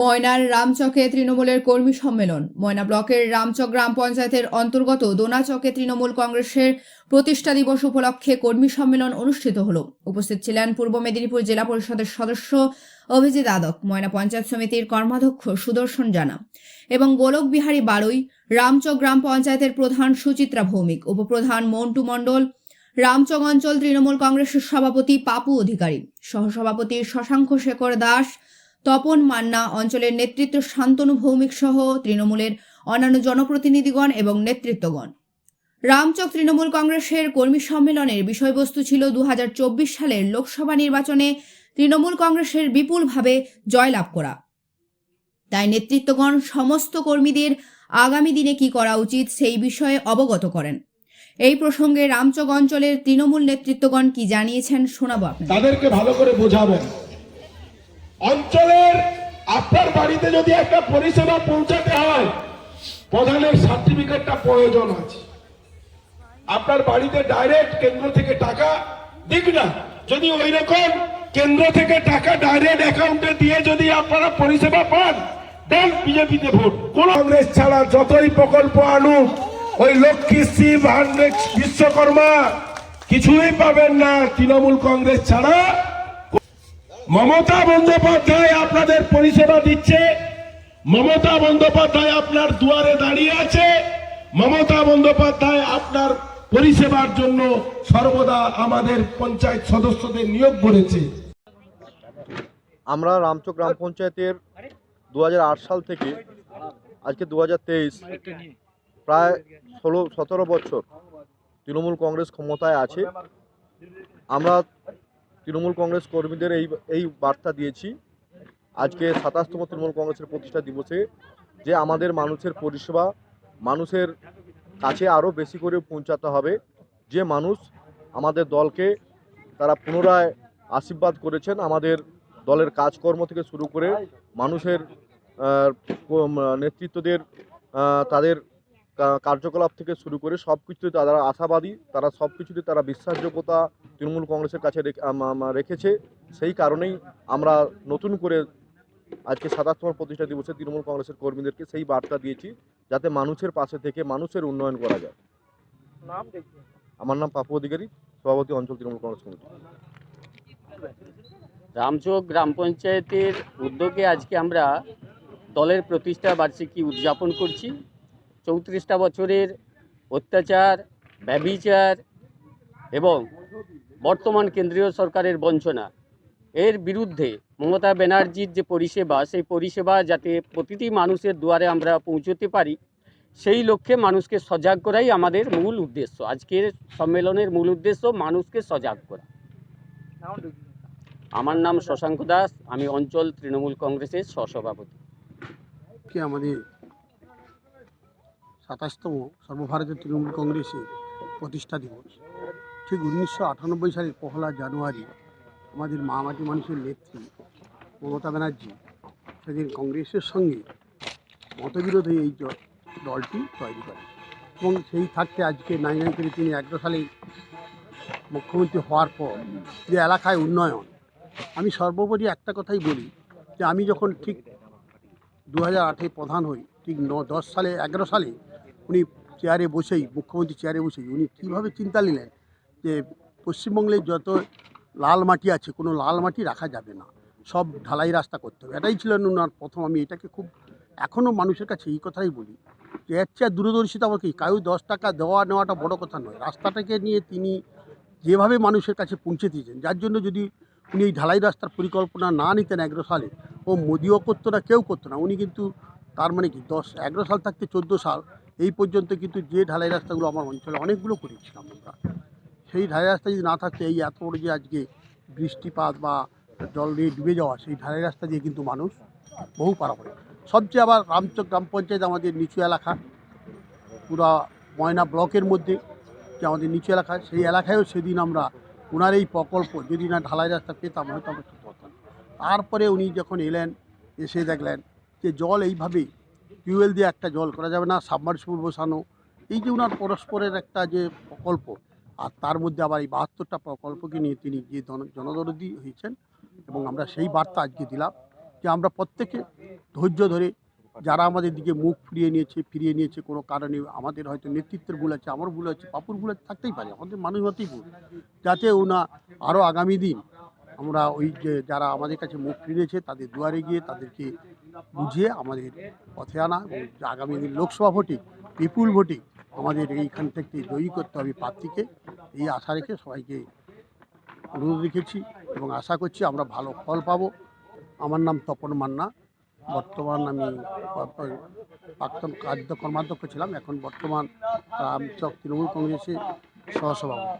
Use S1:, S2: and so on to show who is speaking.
S1: ময়নার রামচকে তৃণমূলের কর্মী সম্মেলন। ময়না ব্লকের রামচক গ্রাম পঞ্চায়েতের অন্তর্গত দোনাচকে তৃণমূল কংগ্রেসের প্রতিষ্ঠা দিবস উপলক্ষে কর্মী সম্মেলন অনুষ্ঠিত হলো। উপস্থিত ছিলেন পূর্ব মেদিনীপুর জেলা পরিষদের সদস্য অভিজিৎ আদক, ময়না পঞ্চায়েত সমিতির কর্মাধ্যক্ষ সুদর্শন জানা এবং গোলক বিহারী বারুই, রামচক গ্রাম পঞ্চায়েতের প্রধান সুচিত্রা ভৌমিক, উপপ্রধান মন্টু মণ্ডল, রামচক অঞ্চল তৃণমূল কংগ্রেসের সভাপতি পাপু অধিকারী, সহসভাপতি শশাঙ্ক শেখর দাস, তপন মান্না, অঞ্চলের নেতৃত্ব শান্তনু ভৌমিক সহ তৃণমূলের অন্যান্য জনপ্রতিনিধিগণ এবং নেতৃত্বগণ। রামচক তৃণমূল কংগ্রেসের কর্মী সম্মেলনের বিষয়বস্তু ছিল 2024 সালের লোকসভা নির্বাচনে তৃণমূল কংগ্রেসের বিপুলভাবে জয়লাভ করা। তাই নেতৃত্বগণ সমস্ত কর্মীদের আগামী দিনে কি করা উচিত সেই বিষয়ে অবগত করেন। এই প্রসঙ্গে রামচক অঞ্চলের তৃণমূল নেতৃত্বগণ কি জানিয়েছেন শোনাবো আপনাদের।
S2: তাদেরকে ভালো করে বোঝাবেন। অঞ্চলের আপনার বাড়িতে যদি একটা পরিষেবা পৌঁছাতে হয়, প্রধানের সার্টিফিকেটটা প্রয়োজন আছে। আপনার বাড়িতে ডাইরেক্ট কেন্দ্র থেকে টাকা দিক না, যদি ওই রকম কেন্দ্র থেকে টাকা ডাইরেক্ট অ্যাকাউন্টে দিয়ে যদি আপনারা পরিষেবা পান, দেন বিজেপিতে ভোট। কোন কংগ্রেস ছাড়া যতই প্রকল্প আনুক, ওই লক্ষ্মীশ্রী, ভান্ডের, বিশ্বকর্মা কিছুই পাবেন না তৃণমূল কংগ্রেস ছাড়া। মমতা বন্দ্যোপাধ্যায় আপনাদের পরিষেবা দিচ্ছে, মমতা বন্দ্যোপাধ্যায় আপনার দুয়ারে দাঁড়িয়ে আছে, মমতা বন্দ্যোপাধ্যায় আপনার পরিষেবার জন্য সর্বদা আমাদের পঞ্চায়েত সদস্যদের নিয়োগ করেছে।
S3: আমরা রামচক গ্রাম পঞ্চায়েতের 2008 সাল থেকে আজকে 2023 প্রায় 16-17 বছর তৃণমূল কংগ্রেস ক্ষমতায় আছে। আমরা তৃণমূল কংগ্রেস কর্মীদের এই বার্তা দিয়েছি আজকে 27তম তৃণমূল কংগ্রেসের প্রতিষ্ঠা দিবসে, যে আমাদের মানুষের পরিষেবা মানুষের কাছে আরও বেশি করে পৌঁছাতে হবে। যে মানুষ আমাদের দলকে তারা পুনরায় আশীর্বাদ করেছেন, আমাদের দলের কাজকর্ম থেকে শুরু করে মানুষের নেতৃত্বদের তাদের কার্যকলাপ থেকে শুরু করে সব কিছুতে তারা আশাবাদী, তারা সব কিছুতে তারা বিশ্বাসযোগ্যতা তৃণমূল কংগ্রেসের কাছে রেখেছে। সেই কারণেই আমরা নতুন করে আজকে 27তম প্রতিষ্ঠা দিবসে তৃণমূল কংগ্রেসের কর্মীদেরকে সেই বার্তা দিয়েছি, যাতে মানুষের পাশে থেকে মানুষের উন্নয়ন করা যায়। আমার নাম পাপু অধিকারী, সভাপতি অঞ্চল তৃণমূল কংগ্রেস কমিটি।
S4: রামচক গ্রাম পঞ্চায়েতের উদ্যোগে আজকে আমরা দলের প্রতিষ্ঠা বার্ষিকী উদযাপন করছি। 34টা বছরের অত্যাচার, ব্যভিচার এবং বর্তমান কেন্দ্রীয় সরকারের বঞ্চনা এর বিরুদ্ধে মমতা ব্যানার্জির যে পরিষেবা, সেই পরিষেবা যাতে প্রতিটি মানুষের দুয়ারে আমরা পৌঁছতে পারি, সেই লক্ষ্যে মানুষকে সজাগ করাই আমাদের মূল উদ্দেশ্য। আজকের সম্মেলনের মূল উদ্দেশ্য মানুষকে সজাগ করা। আমার নাম শশাঙ্ক দাস, আমি অঞ্চল তৃণমূল কংগ্রেসের সহসভাপতি।
S5: আমাদের 27তম সর্বভারতীয় তৃণমূল কংগ্রেসের প্রতিষ্ঠা দিবস ঠিক 1998 সালের 1 জানুয়ারি আমাদের মামাটি মানুষের নেত্রী মমতা ব্যানার্জি সেদিন কংগ্রেসের সঙ্গে মতবিরোধ হয়ে এই দলটি তৈরি করে এবং সেই থাকতে আজকে নাই করে তিনি 11 সালে মুখ্যমন্ত্রী হওয়ার পর যে এলাকায় উন্নয়ন, আমি সর্বোপরি একটা কথাই বলি যে আমি যখন ঠিক 2008-এ প্রধান হই, ঠিক 11 সালে উনি চেয়ারে বসেই, মুখ্যমন্ত্রী চেয়ারে বসেই উনি কীভাবে চিন্তা নিলেন যে পশ্চিমবঙ্গের যত লাল মাটি আছে কোনো লাল মাটি রাখা যাবে না, সব ঢালাই রাস্তা করতে হবে। এটাই ছিলেন ওনার প্রথম। আমি এটাকে খুব এখনও মানুষের কাছে এই কথাই বলি যে এর চেয়ে দূরদর্শিতা আমার কি, কাউ 10 টাকা দেওয়া নেওয়াটা বড় কথা নয়, রাস্তাটাকে নিয়ে তিনি যেভাবে মানুষের কাছে পৌঁছে দিয়েছেন, যার জন্য যদি উনি এই ঢালাই রাস্তার পরিকল্পনা না নিতেন 11 সালে, ও মোদিও করতো না, কেউ করতো না। উনি কিন্তু তার মানে কি 11 সাল থাকতে 14 সাল এই পর্যন্ত কিন্তু যে ঢালাই রাস্তাগুলো আমার অঞ্চলে অনেকগুলো করেছিলাম আমরা, সেই ঢালাই রাস্তা যদি না থাকতো এই এত বড় যে আজকে বৃষ্টিপাত বা জল দিয়ে ডুবে যাওয়া, সেই ঢালাই রাস্তা দিয়ে কিন্তু মানুষ বহু পারাপার। সবচেয়ে আবার রামচক গ্রাম পঞ্চায়েত আমাদের নিচু এলাকা, পুরা ময়না ব্লকের মধ্যে যে আমাদের নিচু এলাকা, সেই এলাকায়ও সেদিন আমরা ওনার এই প্রকল্প যদি না ঢালাই রাস্তা পেতাম হয়তো আমরা ঠিক করতাম। তারপরে উনি যখন এলেন, এসে দেখলেন যে জল এইভাবেই টিউবওয়েল দিয়ে একটা জল করা যাবে না, সাবমার্সিবল বসানো, এই যে ওনার পরস্পরের একটা যে প্রকল্প, আর তার মধ্যে আবার এই 72টা প্রকল্পকে নিয়ে তিনি যে জনদরদি হয়েছেন এবং আমরা সেই বার্তা আজকে দিলাম যে আমরা প্রত্যেকে ধৈর্য ধরে যারা আমাদের দিকে মুখ ফিরিয়ে নিয়েছে কোনো কারণে, আমাদের হয়তো নেতৃত্বের ভুল আছে, আমার ভুল আছে, পাপুর ভুল আছে, থাকতেই পারে, আমাদের মানুষ হতেই ভুল, যাতে ওনা আরও আগামী দিন আমরা ওই যে যারা আমাদের কাছে মুখ ফিরিয়েছে তাদের দুয়ারে গিয়ে তাদেরকে বুঝিয়ে আমাদের পথে আনা, এবং আগামী দিন লোকসভা ভোটে বিপুল ভোটে আমাদের এইখান থেকে জয়ী করতে হবে প্রার্থীকে, এই আশা রেখে সবাইকে অনুরোধ রেখেছি এবং আশা করছি আমরা ভালো ফল পাবো। আমার নাম তপন মান্না, বর্তমান আমি প্রাক্তন কর্মাধ্যক্ষ ছিলাম, এখন বর্তমান রামচক তৃণমূল কংগ্রেসের সহসভাপতি।